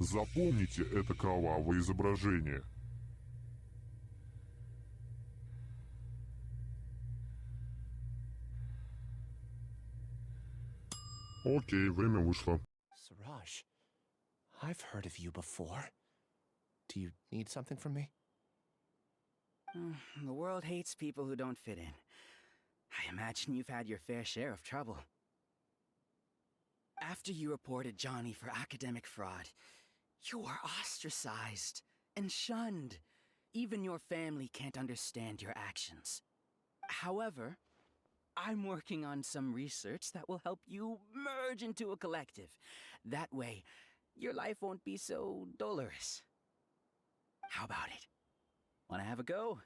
Запомните это кровавое изображение. Окей, время вышло. Siraj, I've heard of you before. Do you need something from me? The world hates people who don't fit in. I imagine you've had your fair share of trouble. After you reported Johnny for academic fraud, you were ostracized and shunned. Even your family can't understand your actions. However, I'm working on some research that will help you merge into a collective. That way, your life won't be so dolorous. How about it? Wanna have a go?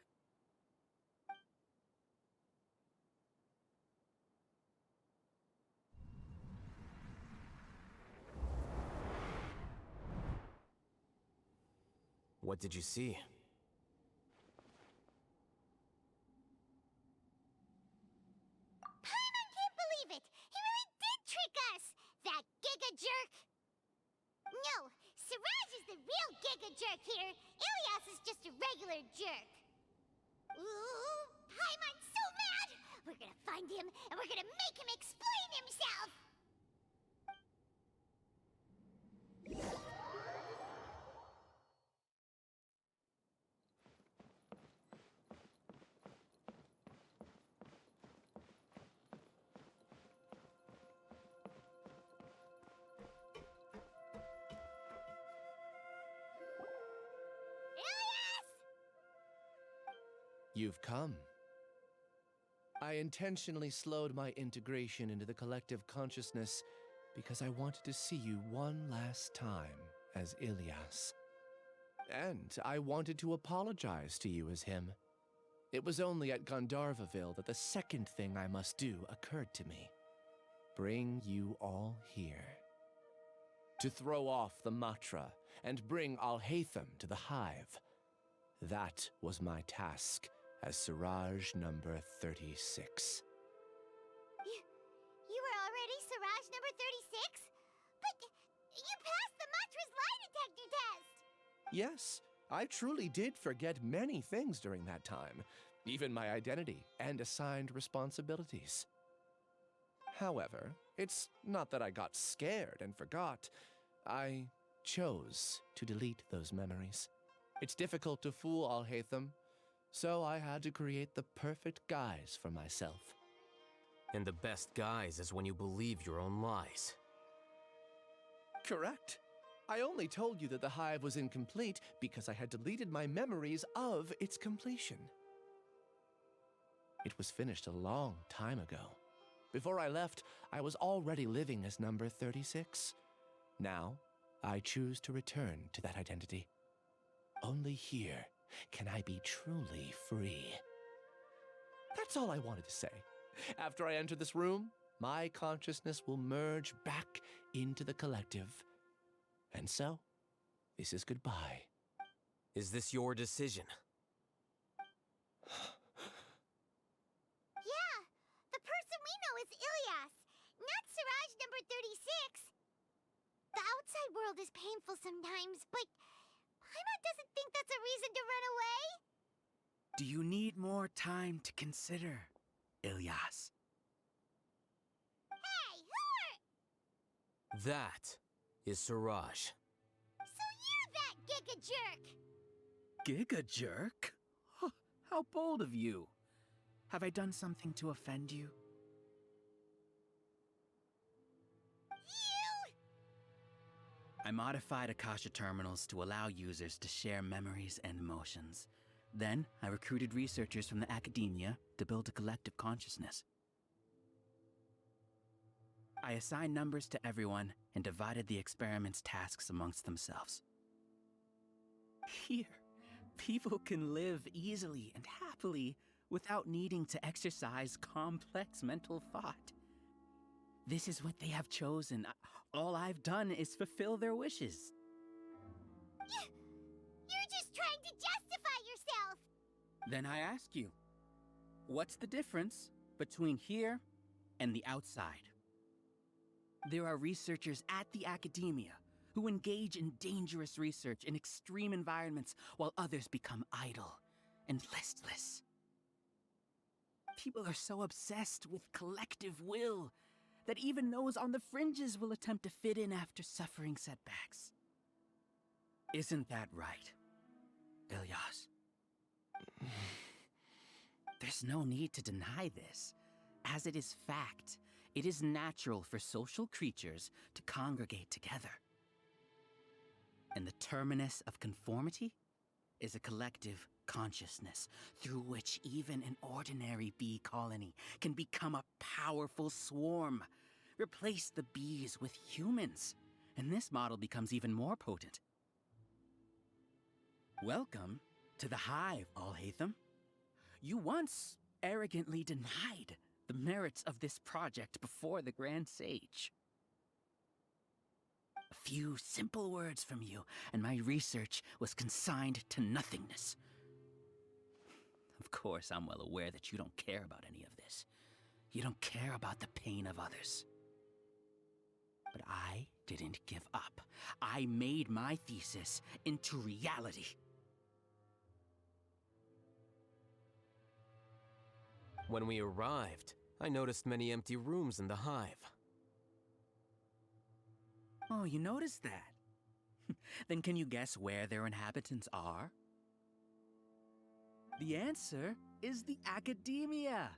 What did you see? Paimon can't believe it! He really did trick us! That giga jerk! No, Siraj is the real giga jerk here. Ilias is just a regular jerk. Ooh, Paimon's so mad! We're gonna find him and we're gonna make him explain himself! You've come. I intentionally slowed my integration into the collective consciousness because I wanted to see you one last time as Ilias. And I wanted to apologize to you as him. It was only at Gandharvaville that the second thing I must do occurred to me. Bring you all here. To throw off the Matra and bring Al-Hайтам to the hive. That was my task as Siraj number 36. You were already Siraj number 36? But you passed the Matra's lie detector test! Yes, I truly did forget many things during that time, even my identity and assigned responsibilities. However, it's not that I got scared and forgot. I chose to delete those memories. It's difficult to fool Al-Hайтам, so I had to create the perfect guise for myself. And the best guise is when you believe your own lies. Correct. I only told you that the hive was incomplete because I had deleted my memories of its completion. It was finished a long time ago. Before I left, I was already living as number 36. Now, I choose to return to that identity. Only here can I be truly free. That's all I wanted to say. After I enter this room, my consciousness will merge back into the collective. And so, this is goodbye. Is this your decision? Yeah, the person we know is Ilias, not Siraj number 36. The outside world is painful sometimes, but Paimon doesn't think that's a reason to run away. Do you need more time to consider, Ilias? Hey, who are... That is Siraj. So you're that giga jerk! Giga jerk? Huh, how bold of you. Have I done something to offend you? You! I modified Akasha terminals to allow users to share memories and emotions. Then, I recruited researchers from the academia to build a collective consciousness. I assigned numbers to everyone and divided the experiment's tasks amongst themselves. Here, people can live easily and happily without needing to exercise complex mental thought. This is what they have chosen. All I've done is fulfill their wishes. You're just trying to justify yourself! Then I ask you, what's the difference between here and the outside? There are researchers at the academia who engage in dangerous research in extreme environments while others become idle and listless. People are so obsessed with collective will that even those on the fringes will attempt to fit in after suffering setbacks. Isn't that right, Ilyas? There's no need to deny this, as it is fact. It is natural for social creatures to congregate together. And the terminus of conformity is a collective consciousness through which even an ordinary bee colony can become a powerful swarm. Replace the bees with humans, and this model becomes even more potent. Welcome to the hive, Al-Haytham. You once arrogantly denied the merits of this project before the Grand Sage. A few simple words from you, and my research was consigned to nothingness. Of course, I'm well aware that you don't care about any of this. You don't care about the pain of others. But I didn't give up. I made my thesis into reality. When we arrived, I noticed many empty rooms in the hive. Oh, you noticed that? Then can you guess where their inhabitants are? The answer is the academia.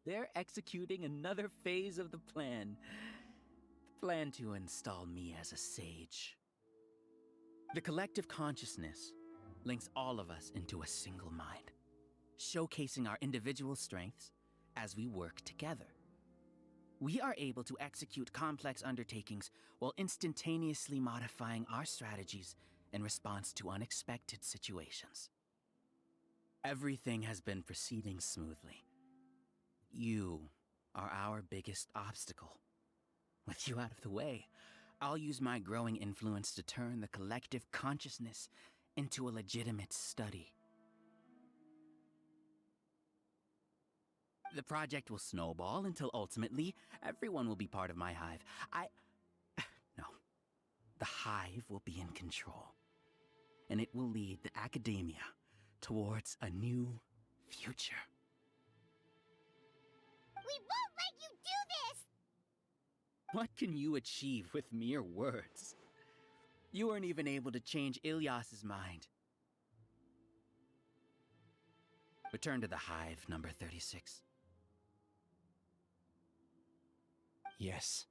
They're executing another phase of the plan. The plan to install me as a sage. The collective consciousness links all of us into a single mind, showcasing our individual strengths as we work together. We are able to execute complex undertakings while instantaneously modifying our strategies in response to unexpected situations. Everything has been proceeding smoothly. You are our biggest obstacle. With you out of the way, I'll use my growing influence to turn the collective consciousness into a legitimate study. The project will snowball until ultimately everyone will be part of my hive. No. The hive will be in control. And it will lead the academia towards a new future. We won't let you do this! What can you achieve with mere words? You weren't even able to change Ilyas's mind. Return to the hive, number 36. Yes.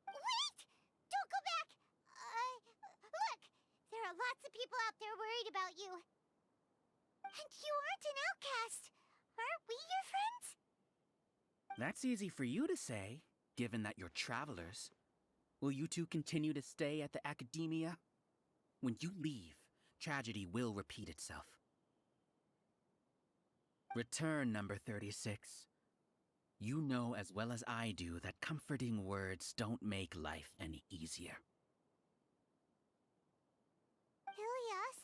Wait! Don't go back! Look! There are lots of people out there worried about you. And you aren't an outcast. Aren't we your friends? That's easy for you to say, given that you're travelers. Will you two continue to stay at the academia? When you leave, tragedy will repeat itself. Return, number 36. You know as well as I do that comforting words don't make life any easier. Ilyas?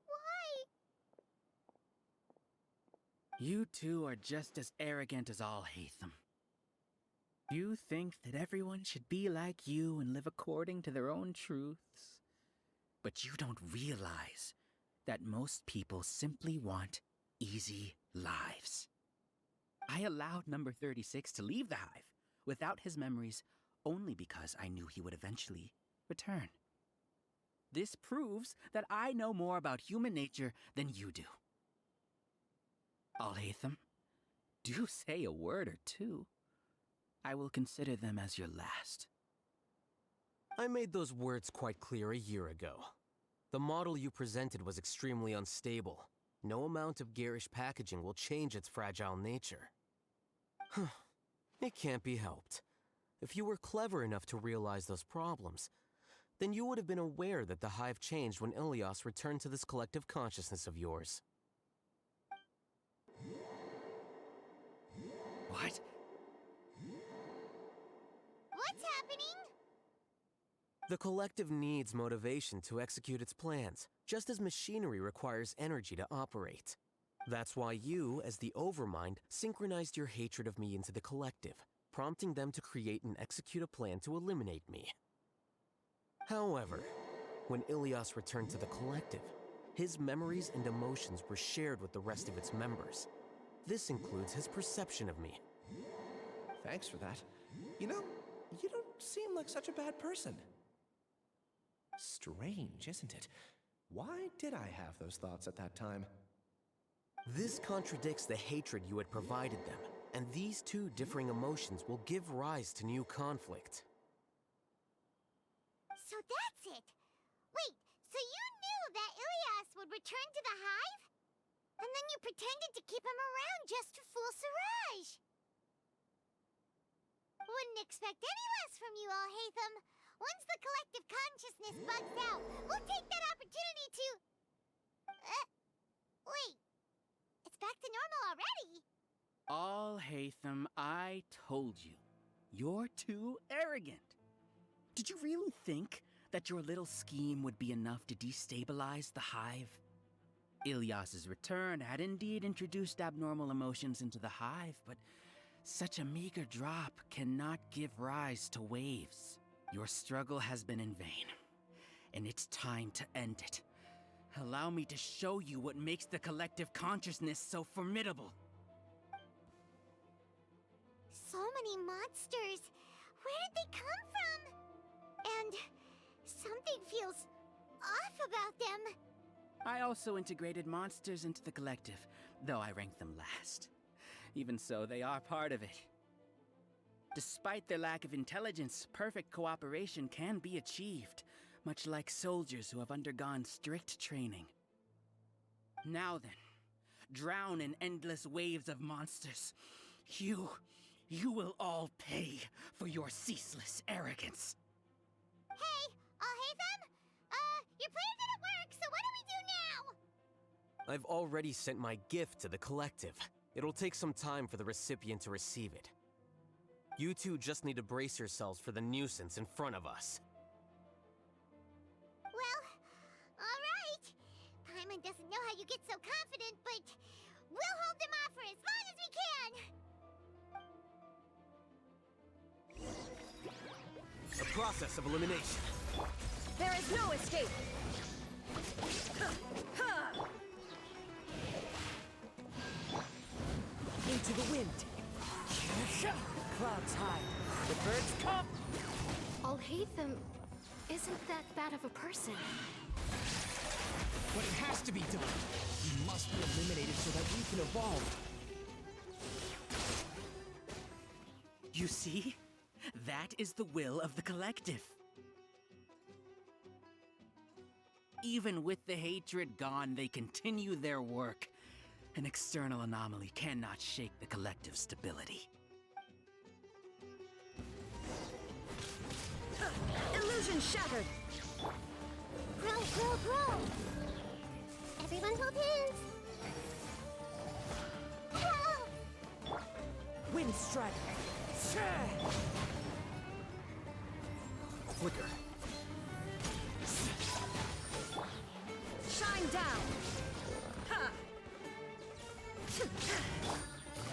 Why? You two are just as arrogant as Al-Haytham. You think that everyone should be like you and live according to their own truths. But you don't realize that most people simply want easy lives. I allowed number 36 to leave the hive without his memories only because I knew he would eventually return. This proves that I know more about human nature than you do. Al-Haytham, do say a word or two. I will consider them as your last. I made those words quite clear a year ago. The model you presented was extremely unstable. No amount of garish packaging will change its fragile nature. It can't be helped. If you were clever enough to realize those problems, then you would have been aware that the hive changed when Ilyas returned to this collective consciousness of yours. What? What's happening? The collective needs motivation to execute its plans, just as machinery requires energy to operate. That's why you, as the Overmind, synchronized your hatred of me into the collective, prompting them to create and execute a plan to eliminate me. However, when Ilias returned to the collective, his memories and emotions were shared with the rest of its members. This includes his perception of me. Thanks for that. You know, you don't seem like such a bad person. Strange, isn't it? Why did I have those thoughts at that time? This contradicts the hatred you had provided them, and these two differing emotions will give rise to new conflict. So that's it. Wait, so you knew that Ilias would return to the hive? And then you pretended to keep him around just to fool Siraj. Wouldn't expect any less from you, Al-Haytham. Once the collective consciousness bugs out, we'll take that opportunity to... wait. It's back to normal already. Al-Haytham, I told you. You're too arrogant. Did you really think that your little scheme would be enough to destabilize the hive? Ilias's return had indeed introduced abnormal emotions into the hive, but such a meager drop cannot give rise to waves. Your struggle has been in vain, and it's time to end it. Allow me to show you what makes the collective consciousness so formidable. So many monsters. Where did they come from? And something feels off about them. I also integrated monsters into the collective, though I ranked them last. Even so, they are part of it. Despite their lack of intelligence, perfect cooperation can be achieved, much like soldiers who have undergone strict training. Now then, drown in endless waves of monsters. You will all pay for your ceaseless arrogance. Hey, Al-Haytham? Your plan didn't work, so what do we do now? I've already sent my gift to the collective. It'll take some time for the recipient to receive it. You two just need to brace yourselves for the nuisance in front of us. Well, all right. Paimon doesn't know how you get so confident, but we'll hold them off for as long as we can. A process of elimination. There is no escape! Into the wind. Clouds high. The birds come. Al-Haytham isn't that bad of a person. But it has to be done. We must be eliminated so that we can evolve. You see? That is the will of the collective. Even with the hatred gone, they continue their work. An external anomaly cannot shake the collective's stability. Illusion shattered! Grow, grow, grow! Everyone hold hands! Whoa! Wind strike! Flicker. Shine down! Ha!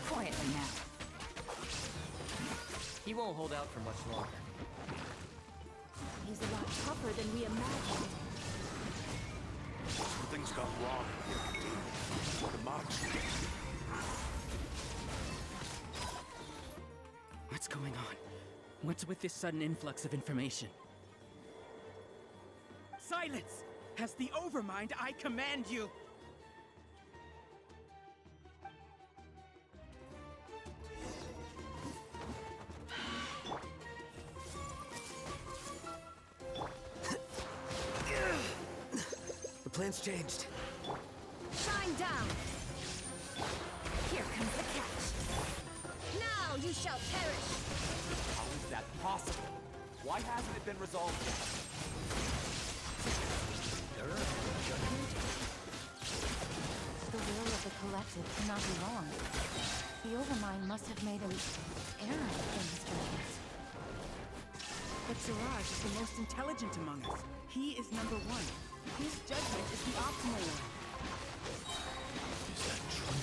Quietly now. He won't hold out for much longer. He's a lot tougher than we imagined. Something's gone wrong here. The march. What's going on? What's with this sudden influx of information? Silence! As the Overmind, I command you! The plan's changed. Shine down! Here comes the catch. Now you shall perish! How is that possible? Why hasn't it been resolved yet? The will of the collective cannot be wrong. The Overmind must have made an error in his judgment. But Siraj is the most intelligent among us. He is number one. His judgment is the optimal one. Is that true?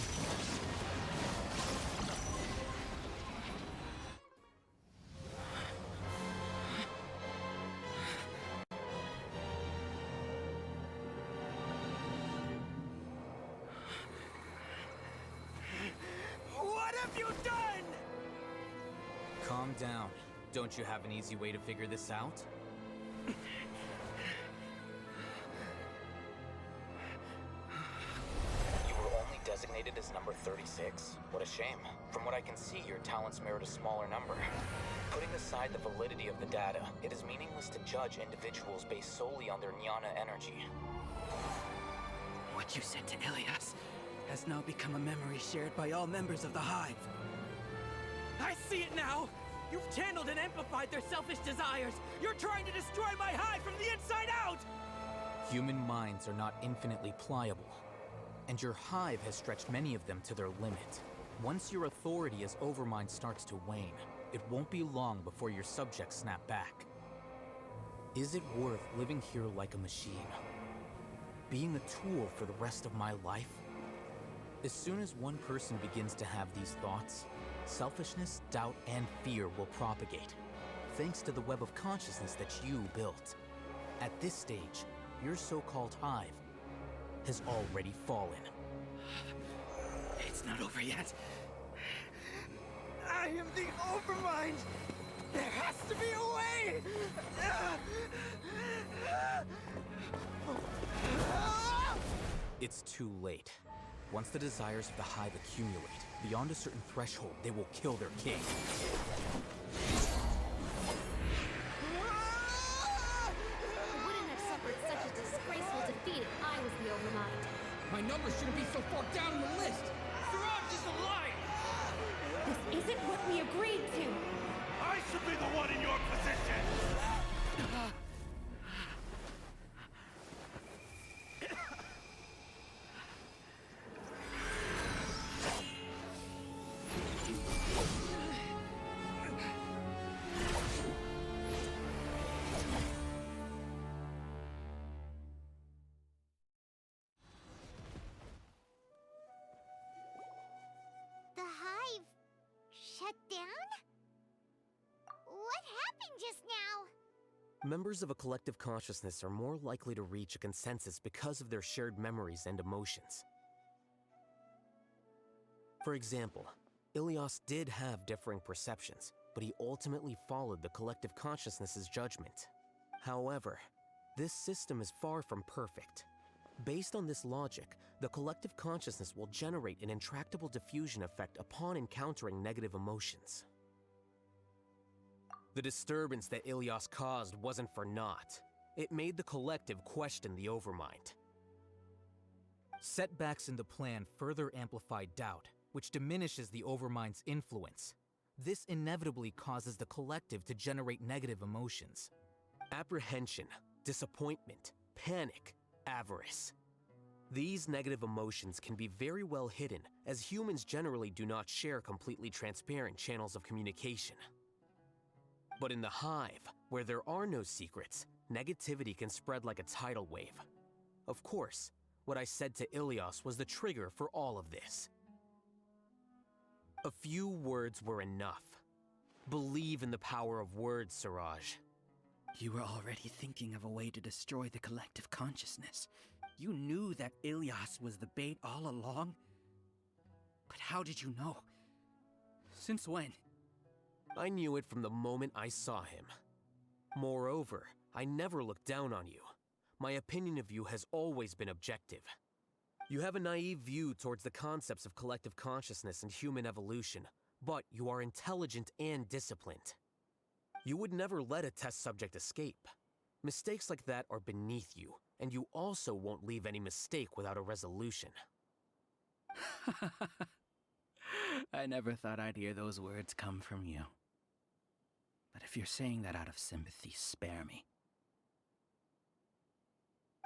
Calm down. Don't you have an easy way to figure this out? You were only designated as number 36? What a shame. From what I can see, your talents merit a smaller number. Putting aside the validity of the data, it is meaningless to judge individuals based solely on their jnana energy. What you said to Ilias has now become a memory shared by all members of the Hive. I see it now! You've channeled and amplified their selfish desires! You're trying to destroy my Hive from the inside out! Human minds are not infinitely pliable, and your Hive has stretched many of them to their limit. Once your authority as Overmind starts to wane, it won't be long before your subjects snap back. Is it worth living here like a machine? Being a tool for the rest of my life? As soon as one person begins to have these thoughts, selfishness, doubt, and fear will propagate, thanks to the web of consciousness that you built. At this stage, your so-called Hive has already fallen. It's not over yet. I am the Overmind! There has to be a way! It's too late. Once the desires of the Hive accumulate, beyond a certain threshold, they will kill their king. I wouldn't have suffered such a disgraceful defeat if I was the Overmind. My number shouldn't be so far down the list! Siraj is a liar! This isn't what we agreed to! I should be the one in your position! The Hive shut down? What happened just now? Members of a collective consciousness are more likely to reach a consensus because of their shared memories and emotions. For example, Ilias did have differing perceptions, but he ultimately followed the collective consciousness's judgment. However, this system is far from perfect. Based on this logic, the collective consciousness will generate an intractable diffusion effect upon encountering negative emotions. The disturbance that Ilias caused wasn't for naught. It made the collective question the Overmind. Setbacks in the plan further amplify doubt, which diminishes the Overmind's influence. This inevitably causes the collective to generate negative emotions. Apprehension, disappointment, panic, avarice. These negative emotions can be very well hidden, as humans generally do not share completely transparent channels of communication. But in the Hive, where there are no secrets, negativity can spread like a tidal wave. Of course, what I said to Ilias was the trigger for all of this. A few words were enough. Believe in the power of words, Siraj. You were already thinking of a way to destroy the collective consciousness. You knew that Ilias was the bait all along? But how did you know? Since when? I knew it from the moment I saw him. Moreover, I never looked down on you. My opinion of you has always been objective. You have a naive view towards the concepts of collective consciousness and human evolution, but you are intelligent and disciplined. You would never let a test subject escape. Mistakes like that are beneath you, and you also won't leave any mistake without a resolution. I never thought I'd hear those words come from you. But if you're saying that out of sympathy, spare me.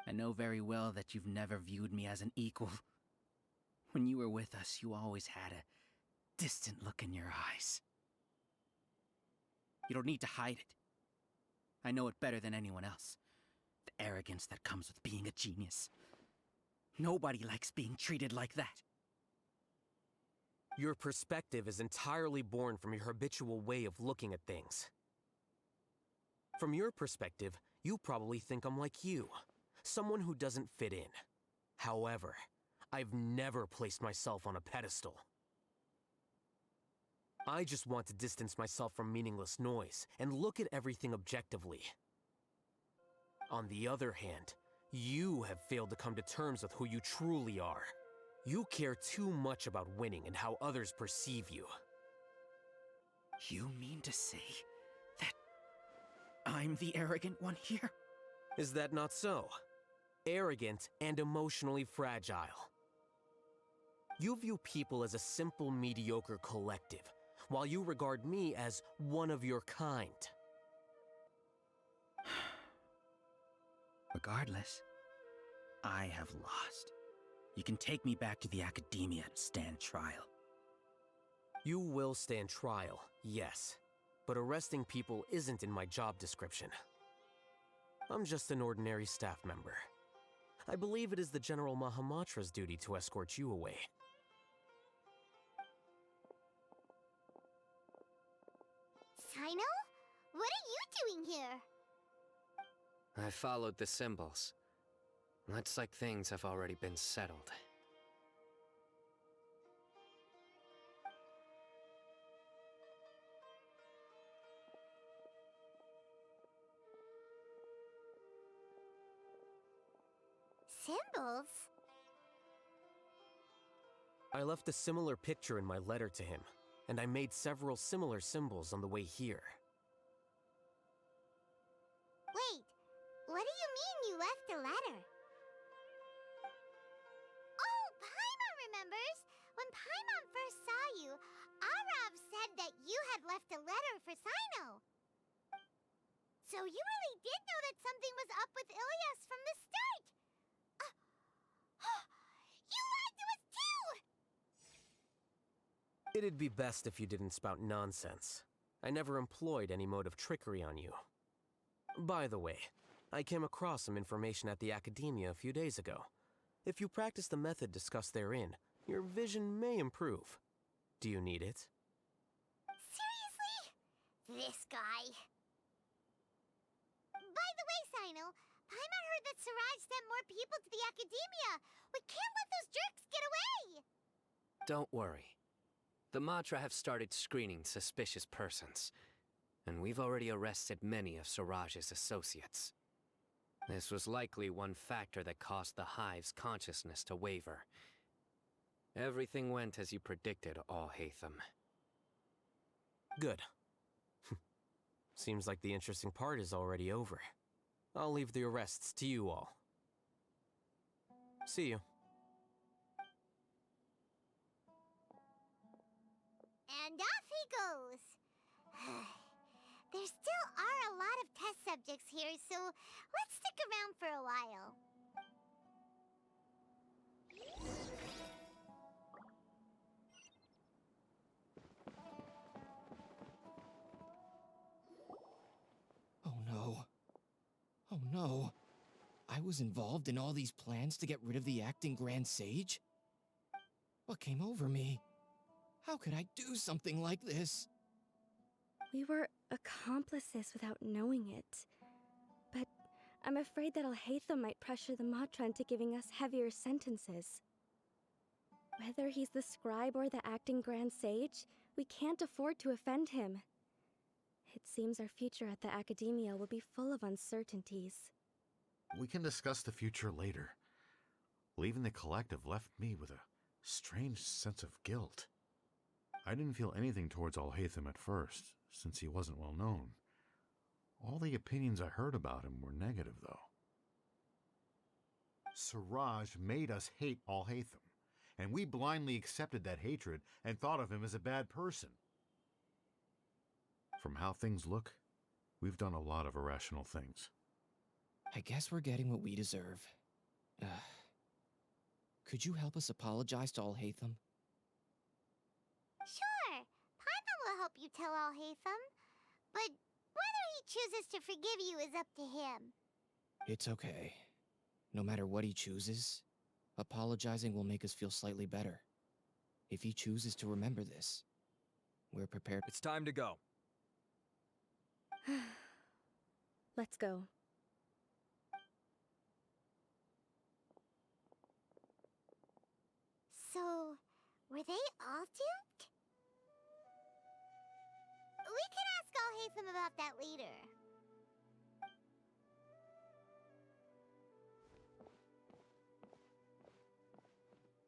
I know very well that you've never viewed me as an equal. When you were with us, you always had a distant look in your eyes. You don't need to hide it. I know it better than anyone else. The arrogance that comes with being a genius. Nobody likes being treated like that. Your perspective is entirely born from your habitual way of looking at things. From your perspective, you probably think I'm like you, someone who doesn't fit in. However, I've never placed myself on a pedestal. I just want to distance myself from meaningless noise and look at everything objectively. On the other hand, you have failed to come to terms with who you truly are. You care too much about winning and how others perceive you. You mean to say that I'm the arrogant one here? Is that not so? Arrogant and emotionally fragile. You view people as a simple, mediocre collective, while you regard me as one of your kind. Regardless, I have lost. You can take me back to the academia and stand trial. You will stand trial, yes. But arresting people isn't in my job description. I'm just an ordinary staff member. I believe it is the General Mahamatra's duty to escort you away. Sino? What are you doing here? I followed the symbols. Looks like things have already been settled. Symbols? I left a similar picture in my letter to him, and I made several similar symbols on the way here. Wait, what do you mean you left a letter? Oh, Paimon remembers! When Paimon first saw you, Arav said that you had left a letter for Sino. So you really did know that something was up with Ilias from the start! You lied to us too! It'd be best if you didn't spout nonsense. I never employed any mode of trickery on you. By the way, I came across some information at the Academia a few days ago. If you practice the method discussed therein, your vision may improve. Do you need it? Seriously? This guy. By the way, Sino, Paimon heard that Siraj sent more people to the Academia. We can't let those jerks get away! Don't worry. The Matra have started screening suspicious persons, and we've already arrested many of Siraj's associates. This was likely one factor that caused the Hive's consciousness to waver. Everything went as you predicted, Al-Hайтам. Good. Seems like the interesting part is already over. I'll leave the arrests to you all. See you. And off he goes. There still are a lot of test subjects here, so let's stick around for a while. Oh no. Oh no. I was involved in all these plans to get rid of the acting Grand Sage? What came over me? How could I do something like this? We were accomplices without knowing it. But I'm afraid that Al-Hайтам might pressure the Matra into giving us heavier sentences. Whether he's the scribe or the acting Grand Sage, we can't afford to offend him. It seems our future at the Academia will be full of uncertainties. We can discuss the future later. Leaving the collective left me with a strange sense of guilt. I didn't feel anything towards Al-Hайтам at first, since he wasn't well known. All the opinions I heard about him were negative, though. Siraj made us hate Al-Hайтам, and we blindly accepted that hatred and thought of him as a bad person. From how things look, we've done a lot of irrational things. I guess we're getting what we deserve. Could you help us apologize to Al-Hайтам? Sure, Paimon will help you tell Al-Hайтам. But whether he chooses to forgive you is up to him. It's okay. No matter what he chooses, apologizing will make us feel slightly better. If he chooses to remember this, we're prepared. It's time to go. Let's go. So, were they all duped? We can ask Al-Haytham about that later.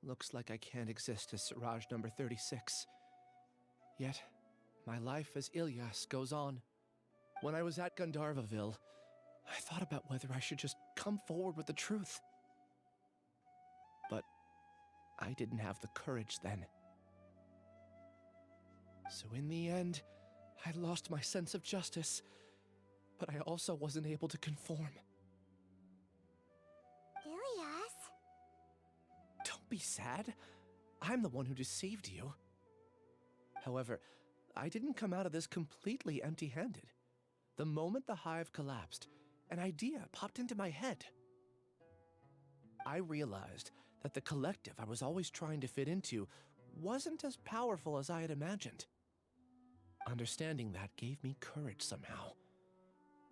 Looks like I can't exist as Siraj number 36. Yet, my life as Ilyas goes on. When I was at Gandharvaville, I thought about whether I should just come forward with the truth. But I didn't have the courage then. So in the end, I lost my sense of justice, but I also wasn't able to conform. Ilyas? Don't be sad. I'm the one who deceived you. However, I didn't come out of this completely empty-handed. The moment the hive collapsed, an idea popped into my head. I realized that the collective I was always trying to fit into wasn't as powerful as I had imagined. Understanding that gave me courage somehow.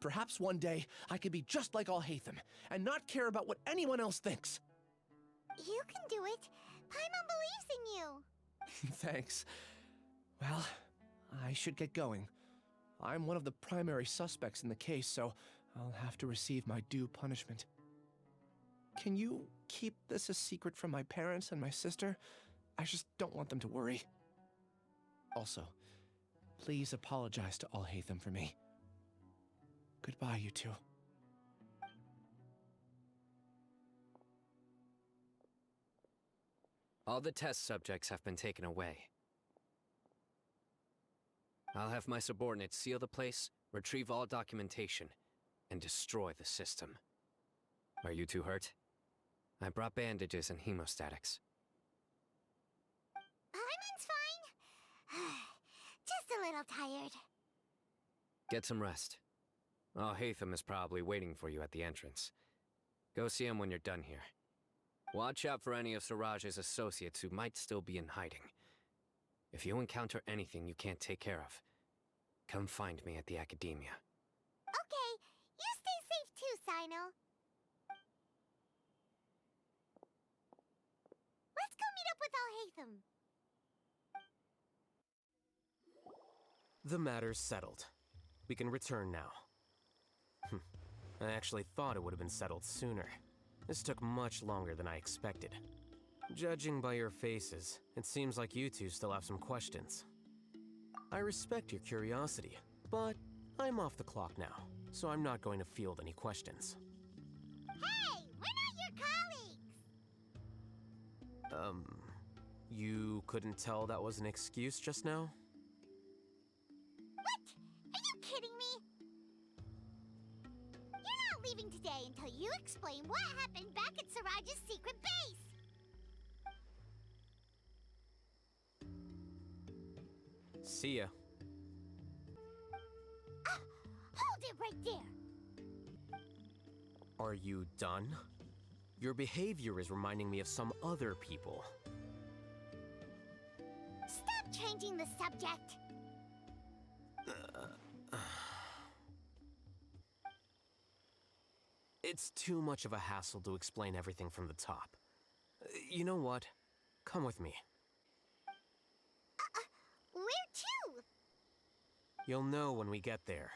Perhaps one day I could be just like Al-Haytham and not care about what anyone else thinks. You can do it. Paimon believes in you. Thanks. Well, I should get going. I'm one of the primary suspects in the case, so I'll have to receive my due punishment. Can you keep this a secret from my parents and my sister? I just don't want them to worry. Also, please apologize to Al-Haytham for me. Goodbye, you two. All the test subjects have been taken away. I'll have my subordinates seal the place, retrieve all documentation, and destroy the system. Are you two hurt? I brought bandages and hemostatics. Paimon's fine. Just a little tired. Get some rest. Al-Haytham is probably waiting for you at the entrance. Go see him when you're done here. Watch out for any of Siraj's associates who might still be in hiding. If you encounter anything you can't take care of, come find me at the academia. Okay, you stay safe too, Sino. Let's go meet up with Al-Haytham. The matter's settled. We can return now. I actually thought it would have been settled sooner. This took much longer than I expected. Judging by your faces, it seems like you two still have some questions. I respect your curiosity, but I'm off the clock now, so I'm not going to field any questions. Hey, we're not your colleagues! You couldn't tell that was an excuse just now? What? Are you kidding me? You're not leaving today until you explain what happened back at Siraj's secret base! See ya. Hold it right there! Are you done? Your behavior is reminding me of some other people. Stop changing the subject! It's too much of a hassle to explain everything from the top. You know what? Come with me. Where to? You'll know when we get there.